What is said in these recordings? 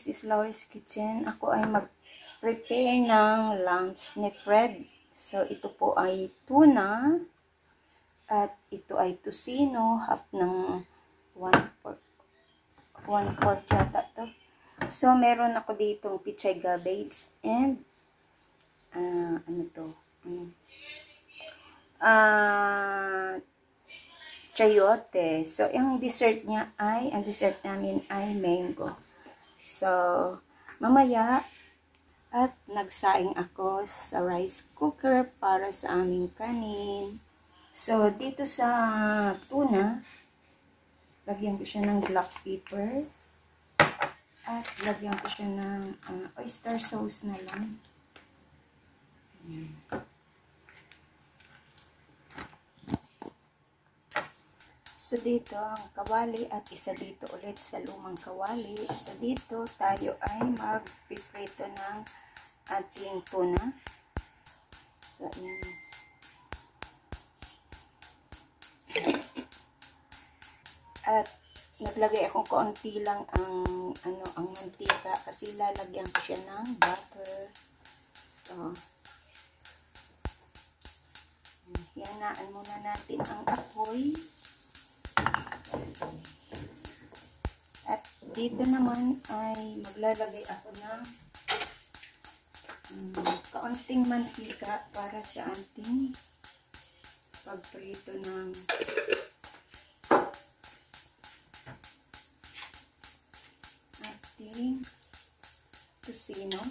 this is Laurie's Kitchen. Ako ay mag-prepare ng lunch ni Fred. So, ito po ay tuna. At ito ay tocino. Half ng 1/4 yata to. So, meron ako ditong pichay cabbage. And, ano to? Chayote. So, ang dessert namin ay mango. So, mamaya, at nagsaing ako sa rice cooker para sa aming kanin. So, dito sa tuna, lagyan ko siya ng black pepper. At lagyan ko siya ng oyster sauce na lang. Ayan. So, dito ang kawali at isa dito ulit sa lumang kawali. So, dito tayo ay mag-piprito ng ating tuna. So, ayan. At naglagay akong kaunti lang ang mantika kasi lalagyan ko siya ng butter. So, hinaan muna natin ang apoy. At dito naman ay maglalagay ako ng kaunting mantika para sa ating pagprito ng ating tocino.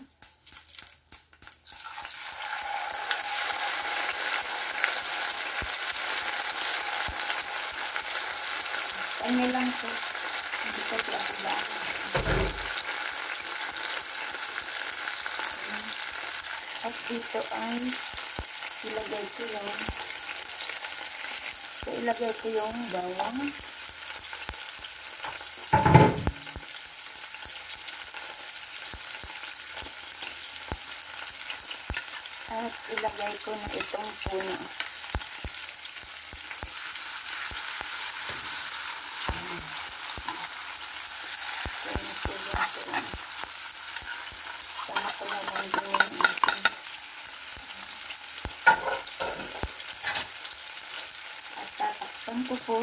Ano lang po, hindi ko siya akilaan. At dito ay ilagay ko yung bawang. At ilagay ko na itong tuna. Sama ko na lang din at tatakpan ko po.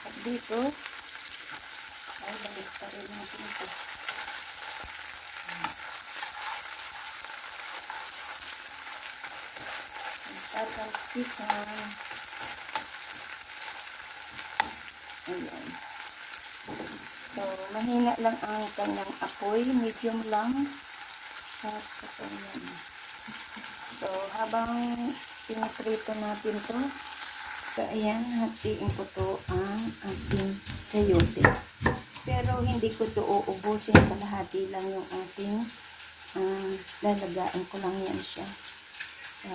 At dito ay balik pa rin natin ito. Tatalsikan. Ayan. So, mahina lang ang kanyang apoy. Medium lang. At saka yan. So, habang piniprito natin to, so, ayan, hatiin ko to ang ating chayote. Pero, hindi ko to uubusin. Kalahati lang yung ating lalagaan ko lang yan siya. So,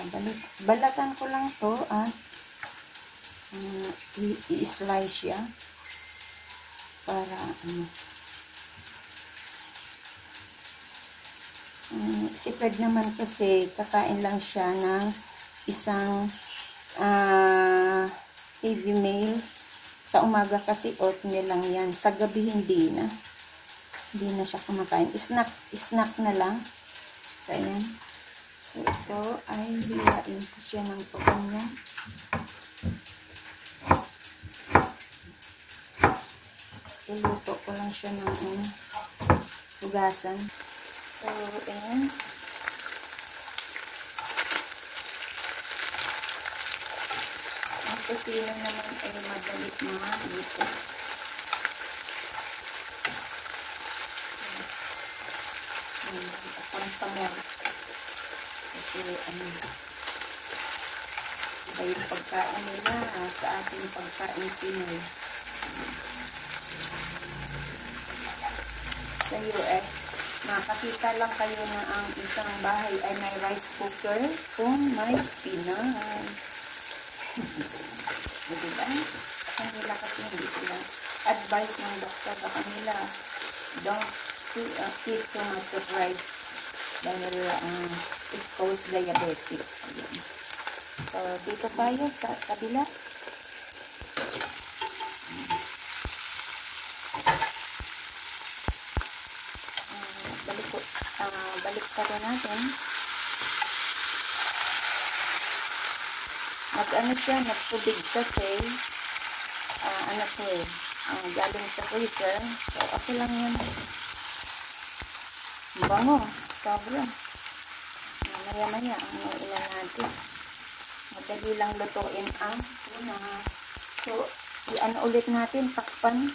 balatan ko lang to at i-slice siya para si Fred naman kasi kakain lang siya ng isang heavy meal sa umaga kasi oatmeal lang yan, sa gabi hindi na siya kumakain, snack na lang. So ayan, so ito ay hilain ko siya ng pagkanya. Iluto ko lang siya ng hugasan. So, ayan. Ang tocino naman ay madalit mga dito. Pang-pangal. Kasi, iba yung pagkain nila sa ating pagkain Pinoy. Sa US, makakita lang kayo na ang isang bahay ay may rice cooker kung may Pinay. Diba? Kanila kasi hindi sila advice ng doktor sa kanila, don't eat too much of rice dahil it causes diabetes. So, dito tayo sa kabila. balik pa rin natin. Nag-ano siya, nagtubig kasi, galing sa freezer. So, okay lang yun. Bango, sobra. Maya-maya, ilan natin. Madali lang lutuin ang tuna. So, i-ano ulit natin, takpan.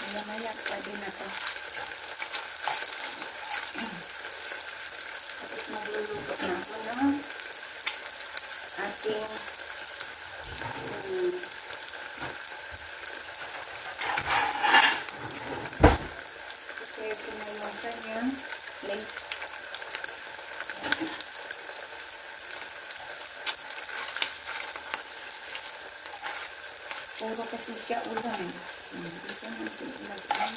Maya-maya, pwede na to. Tapos magluluto na ako ng ating prepare ko na yung kanyang plate. Puro kasi siya ulam. Dito natin ilagay.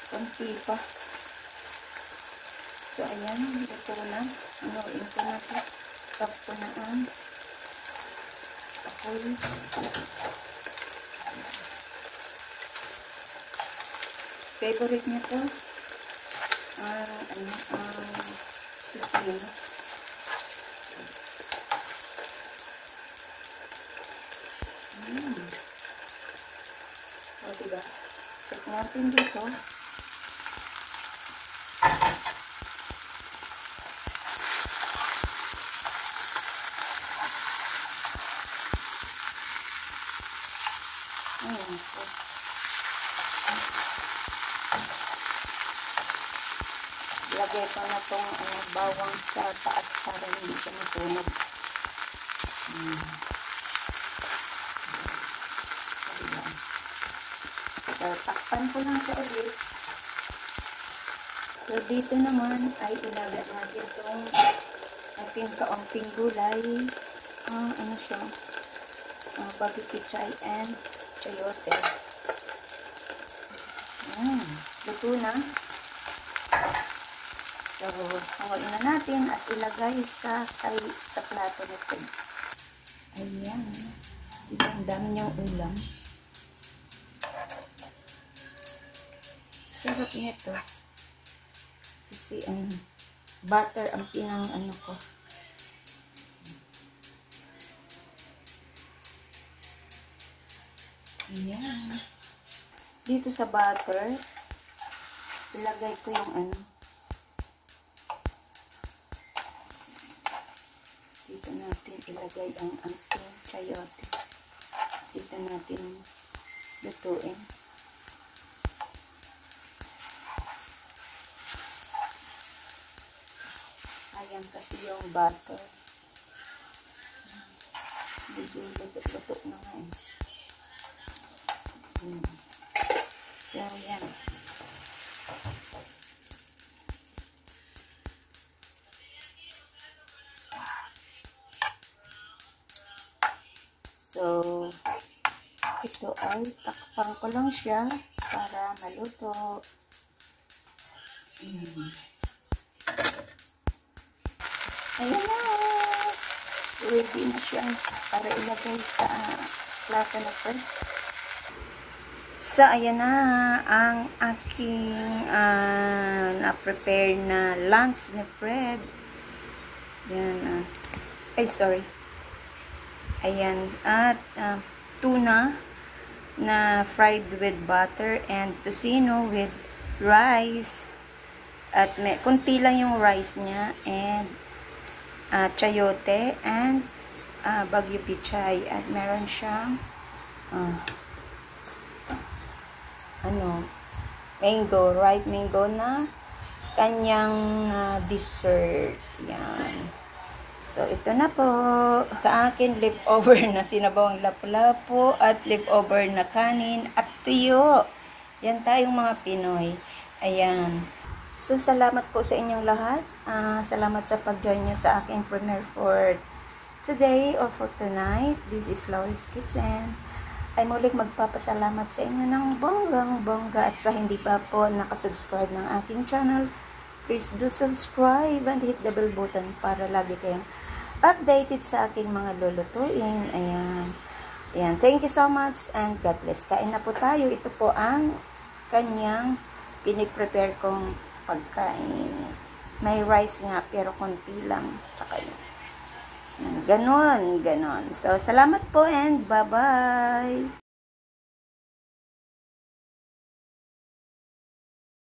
Konti pa. So, ayan. Ito na. Anuin ko na ito. Tap ko na ang apoy. Favorite niya to. Tusino. O, diba? Check natin dito. Lagay ko na itong bawang sa taas para hindi siya masunog. So, takpan ko lang siya ulit. So, dito naman ay ilagay natin itong ating kaunting gulay. Ano siya? Baby pichay and chayote. Luto na. So, hanguin na natin at ilagay sa plato nito. Ayan. Diba, ang dami niyang ulam. Sarap nito. Kasi butter ang pinang ko. Ayan. Dito sa butter, ilagay ko yung dito natin ilagay ang ating chayote. Dito natin lutuin. Sayang kasi yung butter. Medyo luto na nga eh. So, yan. So, ito ay takpan ko lang siya para maluto. Ayan na! Ready na siya para ilagay sa plato na po. So, ayan na ang aking na-prepare na lunch ni Fred. Ayan. Ay, sorry. Ayan, at tuna na fried with butter and tocino with rice. At kunti lang yung rice niya and chayote and bagyo pichay. At meron siyang mango, ripe mango na kanyang dessert. Yan. So, ito na po. Sa akin, leftover na sinabawang lapu-lapu at leftover na kanin at tuyo. Yan tayong mga Pinoy. Ayan. So, salamat po sa inyong lahat. Salamat sa pag-join nyo sa aking premiere for today or for tonight. This is Laurie's Kitchen. ay muling magpapasalamat sa inyo ng bonggang-bongga, at sa hindi pa po nakasubscribe ng aking channel, please do subscribe and hit the bell button para lagi kayong updated sa aking mga lulutuin. Ayan. Ayan. Thank you so much and God bless. Kain na po tayo. Ito po ang kanyang piniprepare kong pagkain. May rice nga pero konti lang. Tsaka yun. Ganon. So, salamat po and bye-bye!